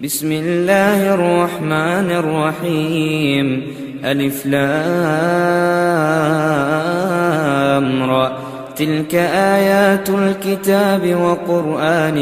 بسم الله الرحمن الرحيم ألف لام را تلك آيات الكتاب وقرآن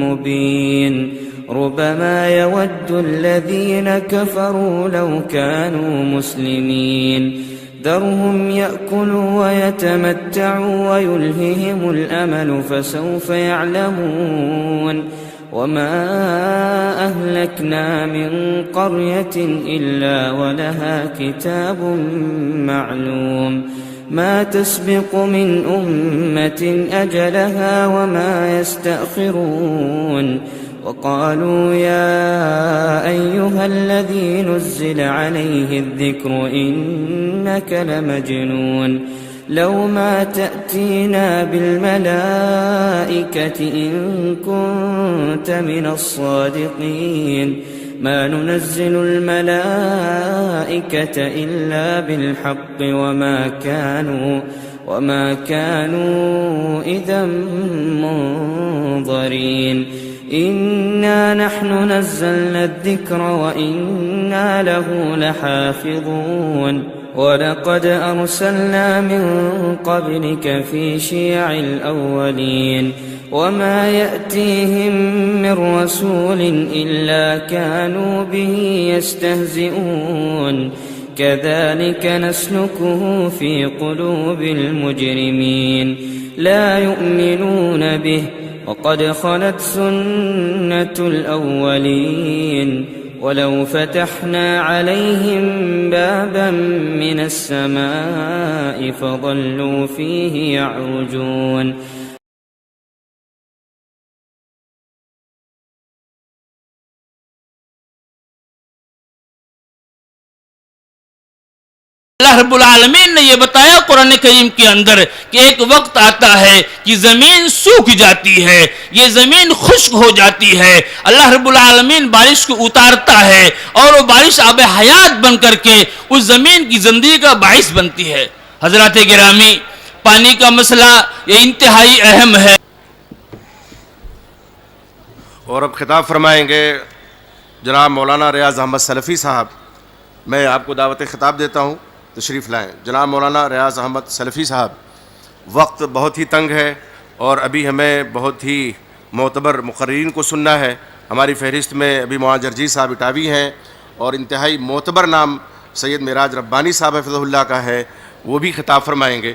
مبين ربما يود الذين كفروا لو كانوا مسلمين ذرهم يأكلوا ويتمتعوا ويلههم الأمل فسوف يعلمون وما أهلكنا من قرية إلا ولها كتاب معلوم ما تسبق من أمة أجلها وما يستأخرون وقالوا يا أيها الذي نزل عليه الذكر إنك لمجنون لو ما تأتينا بالملائكة إن كنت من الصادقين ما ننزل الملائكة إلا بالحق وما كانوا إذا منظرين إنا نحن نزلنا الذكر وإنا له لحافظون ولقد أرسلنا من قبلك في شيع الأولين وما يأتيهم من رسول إلا كانوا به يستهزئون كذلك نسلكه في قلوب المجرمين لا يؤمنون به وقد خلت سنة الأولين ولو فتحنا عليهم بابا من السماء فظلوا فيه يعرجون اللہ رب العالمین نے یہ بتایا قرآن کریم کے اندر کہ ایک وقت آتا ہے کہ زمین سوکھ جاتی ہے، یہ زمین خشک ہو جاتی ہے، اللہ رب العالمین بارش کو اتارتا ہے اور وہ بارش آب حیات بن کر کے اس زمین کی زندگی کا باعث بنتی ہے۔ حضرات گرامی، پانی کا مسئلہ یہ انتہائی اہم ہے۔ اور اب خطاب فرمائیں گے جناب مولانا ریاض احمد سلفی صاحب۔ میں آپ کو دعوت خطاب دیتا ہوں، تشریف لائیں جناب مولانا ریاض احمد سلفی صاحب۔ وقت بہت ہی تنگ ہے اور ابھی ہمیں بہت ہی معتبر مقررین کو سننا ہے۔ ہماری فہرست میں ابھی مولانا جرجی صاحب اٹاوی ہیں اور انتہائی معتبر نام سید معراج ربانی صاحب حفظہ اللہ کا ہے، وہ بھی خطاب فرمائیں گے،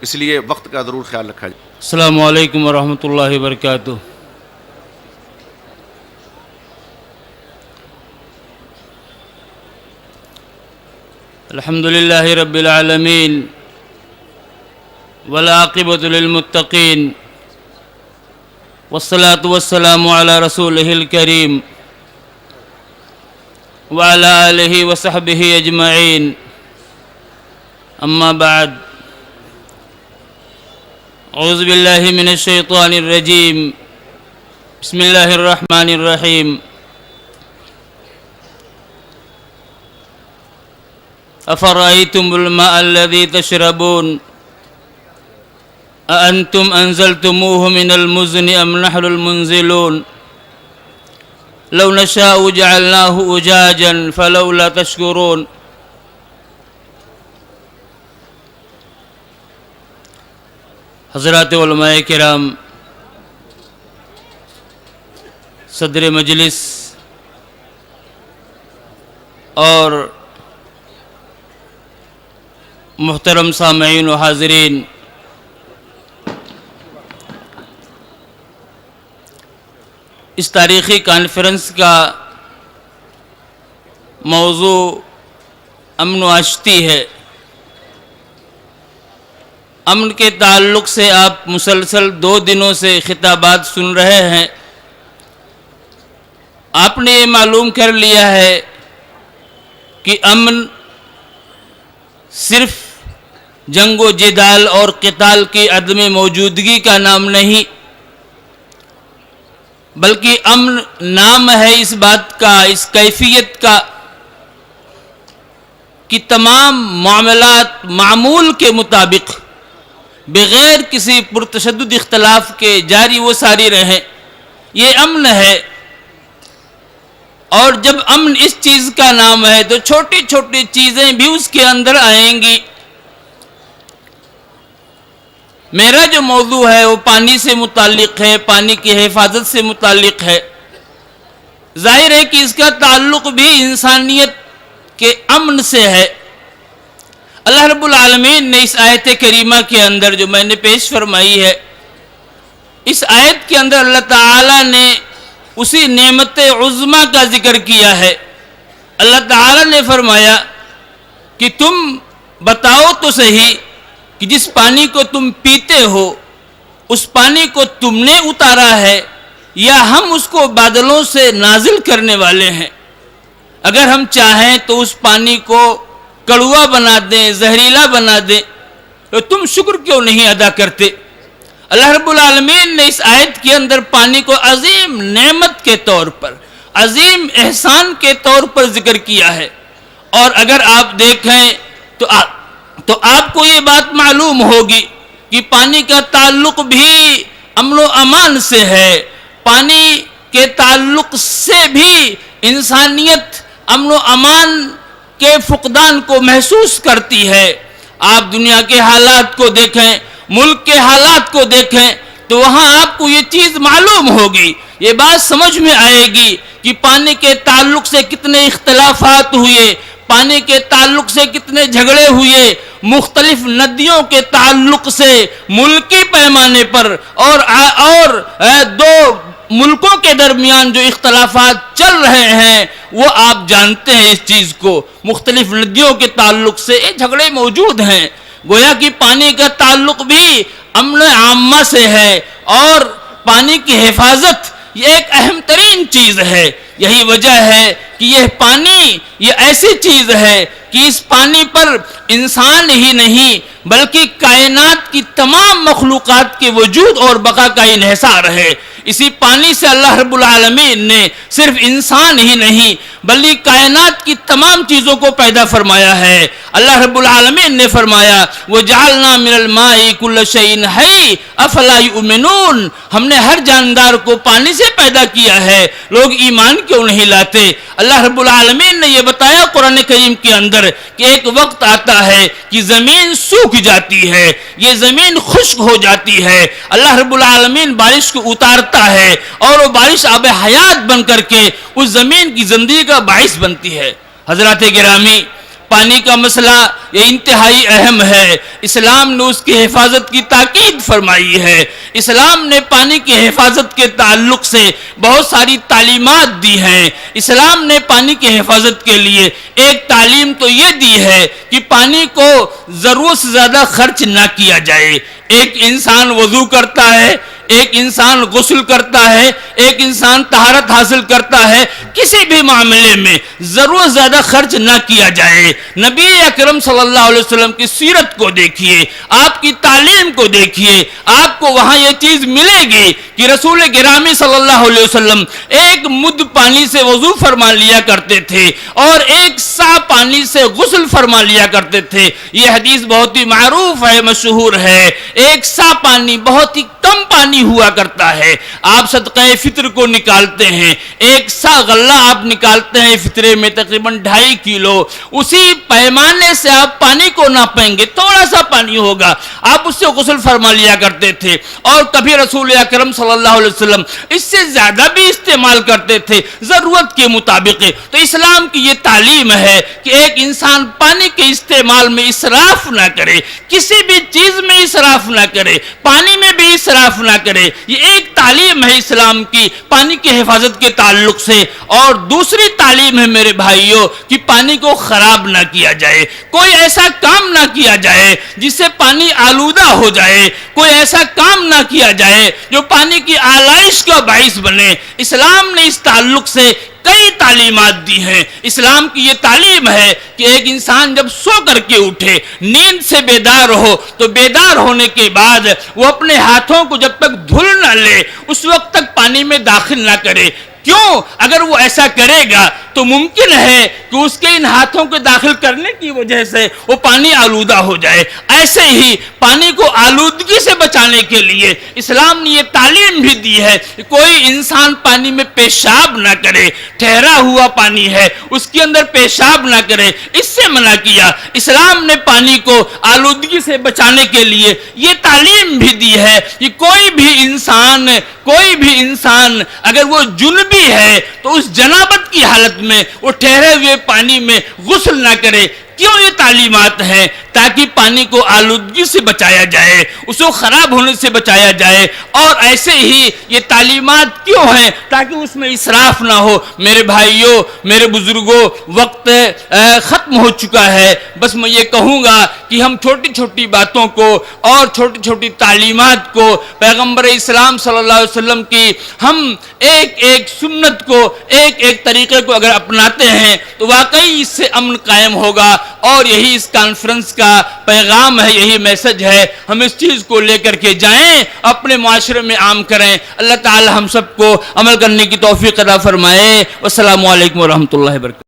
اس لیے وقت کا ضرور خیال رکھا جائے۔ السلام علیکم ورحمۃ اللہ وبرکاتہ۔ الحمد للہ رب العالمین والعاقبۃ للمتقین والصلاة والسلام علی رسولہ الکریم وعلی آلہ وصحبہ اجمعین، اما بعد، اعوذ باللہ من الشیطان الرجیم، بسم اللہ الرحمن الرحیم۔ افرأيتم الماء الذي تشربون أأنتم أنزلتموه من المزن أم نحن المنزلون لو نشاء جعلناه أجاجا فلولا تشكرون۔ حضرات علماء کرام، صدر مجلس اور محترم سامعین و حاضرین، اس تاریخی کانفرنس کا موضوع امن و آشتی ہے۔ امن کے تعلق سے آپ مسلسل 2 دنوں سے خطابات سن رہے ہیں۔ آپ نے یہ معلوم کر لیا ہے کہ امن صرف جنگ و جدال اور قتال کی عدم موجودگی کا نام نہیں، بلکہ امن نام ہے اس بات کا، اس کیفیت کا کہ تمام معاملات معمول کے مطابق بغیر کسی پرتشدد اختلاف کے جاری و ساری رہیں۔ یہ امن ہے۔ اور جب امن اس چیز کا نام ہے تو چھوٹی چھوٹی چیزیں بھی اس کے اندر آئیں گی. میرا جو موضوع ہے وہ پانی سے متعلق ہے، پانی کی حفاظت سے متعلق ہے. ظاہر ہے کہ اس کا تعلق بھی انسانیت کے امن سے ہے. اللہ رب العالمین نے اس آیت کریمہ کے اندر جو میں نے پیش فرمائی ہے، اس آیت کے اندر اللہ تعالیٰ نے اسی نعمت عظمیٰ کا ذکر کیا ہے. اللہ تعالیٰ نے فرمایا کہ تم بتاؤ تو صحیح کہ جس پانی کو تم پیتے ہو اس پانی کو تم نے اتارا ہے یا ہم اس کو بادلوں سے نازل کرنے والے ہیں. اگر ہم چاہیں تو اس پانی کو کڑوا بنا دیں، زہریلا بنا دیں، تو تم شکر کیوں نہیں ادا کرتے؟ اللہ رب العالمین نے اس آیت کے اندر پانی کو عظیم نعمت کے طور پر، عظیم احسان کے طور پر ذکر کیا ہے. اور اگر آپ دیکھیں تو آپ کو یہ بات معلوم ہوگی کہ پانی کا تعلق بھی امن و امان سے ہے. پانی کے تعلق سے بھی انسانیت امن و امان کے فقدان کو محسوس کرتی ہے. آپ دنیا کے حالات کو دیکھیں، ملک کے حالات کو دیکھیں، تو وہاں آپ کو یہ چیز معلوم ہوگی، یہ بات سمجھ میں آئے گی کہ پانی کے تعلق سے کتنے اختلافات ہوئے، پانی کے تعلق سے کتنے جھگڑے ہوئے، مختلف ندیوں کے تعلق سے ملکی پیمانے پر اور دو ملکوں کے درمیان جو اختلافات چل رہے ہیں وہ آپ جانتے ہیں. اس چیز کو مختلف ندیوں کے تعلق سے یہ جھگڑے موجود ہیں. گویا کہ پانی کا تعلق بھی امن عامہ سے ہے اور پانی کی حفاظت یہ ایک اہم ترین چیز ہے. یہی وجہ ہے کہ یہ پانی یہ ایسی چیز ہے کہ اس پانی پر انسان ہی نہیں بلکہ کائنات کی تمام مخلوقات کے وجود اور بقا کا انحصار ہے. اسی پانی سے اللہ رب العالمین نے صرف انسان ہی نہیں بلکہ کائنات کی تمام چیزوں کو پیدا فرمایا ہے. اللہ رب العالمین نے فرمایا وَجَعَلْنَا مِنَ الْمَاءِ كُلَّ شَيْءٍ حَيٍّ أَفَلَا يُؤْمِنُونَ. ہم نے ہر جاندار کو پانی سے پیدا کیا ہے، لوگ ایمان کیوں نہیں لاتے؟ اللہ رب العالمین نے یہ بتایا قرآن کریم کے اندر کہ ایک وقت آتا ہے کہ زمین سوکھ جاتی ہے، یہ زمین خشک ہو جاتی ہے. اللہ رب العالمین بارش کو اتارتا ہے اور وہ بارش آب حیات بن کر کے اس زمین کی زندگی کا باعث بنتی ہے. حضرات گرامی، پانی کا مسئلہ یہ انتہائی اہم ہے. اسلام نے اس کی حفاظت کی تاکید فرمائی ہے. اسلام نے پانی کی حفاظت کے تعلق سے بہت ساری تعلیمات دی ہیں. اسلام نے پانی کی حفاظت کے لیے ایک تعلیم تو یہ دی ہے کہ پانی کو ضرورت سے زیادہ خرچ نہ کیا جائے. ایک انسان وضو کرتا ہے، ایک انسان غسل کرتا ہے، ایک انسان طہارت حاصل کرتا ہے، کسی بھی معاملے میں ضرورت زیادہ خرچ نہ کیا جائے. نبی اکرم صلی اللہ علیہ وسلم کی سیرت کو دیکھیے، آپ کی تعلیم کو دیکھیے، آپ کو وہاں یہ چیز ملے گی کہ رسول گرامی صلی اللہ علیہ وسلم ایک مد پانی سے وضو فرما لیا کرتے تھے اور ایک سا پانی سے غسل فرما لیا کرتے تھے. یہ حدیث بہت ہی معروف ہے، مشہور ہے. ایک سا پانی بہت ہی کم پانی ہوا کرتا ہے. آپ صدقہ فطر کو نکالتے ہیں، ایک سا غلہ آپ نکالتے ہیں فطرے میں تقریباً 2.5 کلو. اسی پیمانے سے آپ پانی کو ناپیں گے، تھوڑا سا پانی ہوگا، آپ اس سے غسل فرما لیا کرتے تھے. اور کبھی رسول اکرم صلی اللہ علیہ وسلم اس سے زیادہ بھی استعمال کرتے تھے ضرورت کے مطابق. تو اسلام کی یہ تعلیم ہے کہ ایک انسان پانی کے استعمال میں اسراف نہ کرے، کسی بھی چیز میں اسراف نہ کرے، پانی میں بھی اسراف نہ کرے. یہ ایک تعلیم ہے اسلام کی پانی کی حفاظت کے تعلق سے. اور دوسری تعلیم ہے میرے بھائیوں کہ پانی کو خراب نہ کیا جائے. کوئی ایسا کام نہ کیا جائے جس سے پانی آلودہ ہو جائے، کوئی ایسا کام نہ کیا جائے جو پانی کی آلائش کا باعث بنے. اسلام نے اس تعلق سے کئی تعلیمات دی ہیں. اسلام کی یہ تعلیم ہے کہ ایک انسان جب سو کر کے اٹھے، نیند سے بیدار ہو، تو بیدار ہونے کے بعد وہ اپنے ہاتھوں کو جب تک دھل نہ لے اس وقت تک پانی میں داخل نہ کرے. کیوں؟ اگر وہ ایسا کرے گا تو ممکن ہے کہ اس کے ان ہاتھوں کو داخل کرنے کی وجہ سے وہ پانی آلودہ ہو جائے. ایسے ہی پانی کو آلودگی سے بچانے کے لیے اسلام نے یہ تعلیم بھی دی ہے کہ کوئی انسان پانی میں پیشاب نہ کرے، ٹھہرا ہوا پانی ہے اس کے اندر پیشاب نہ کرے، اس سے منع کیا۔ اسلام نے پانی کو آلودگی سے بچانے کے لیے یہ تعلیم بھی دی ہے کہ کوئی بھی انسان اگر وہ جنبی ہے تو اس جنابت کی حالت میں وہ ٹھہرے ہوئے پانی میں غسل نہ کرے۔ کیوں یہ تعلیمات ہیں؟ تاکہ پانی کو آلودگی سے بچایا جائے، اس کو خراب ہونے سے بچایا جائے۔ اور ایسے ہی یہ تعلیمات کیوں ہیں؟ تاکہ اس میں اسراف نہ ہو۔ میرے بھائیوں، میرے بزرگوں، وقت ختم ہو چکا ہے۔ بس میں یہ کہوں گا کہ ہم چھوٹی چھوٹی باتوں کو اور چھوٹی چھوٹی تعلیمات کو، پیغمبر اسلام صلی اللہ علیہ وسلم کی ہم ایک ایک سنت کو، ایک ایک طریقے کو اگر اپناتے ہیں تو واقعی اس سے امن قائم ہوگا۔ اور یہی اس کانفرنس کا پیغام ہے، یہی میسج ہے۔ ہم اس چیز کو لے کر کے جائیں، اپنے معاشرے میں عام کریں۔ اللہ تعالی ہم سب کو عمل کرنے کی توفیق عطا فرمائے۔ والسلام علیکم ورحمۃ اللہ وبرکاتہ۔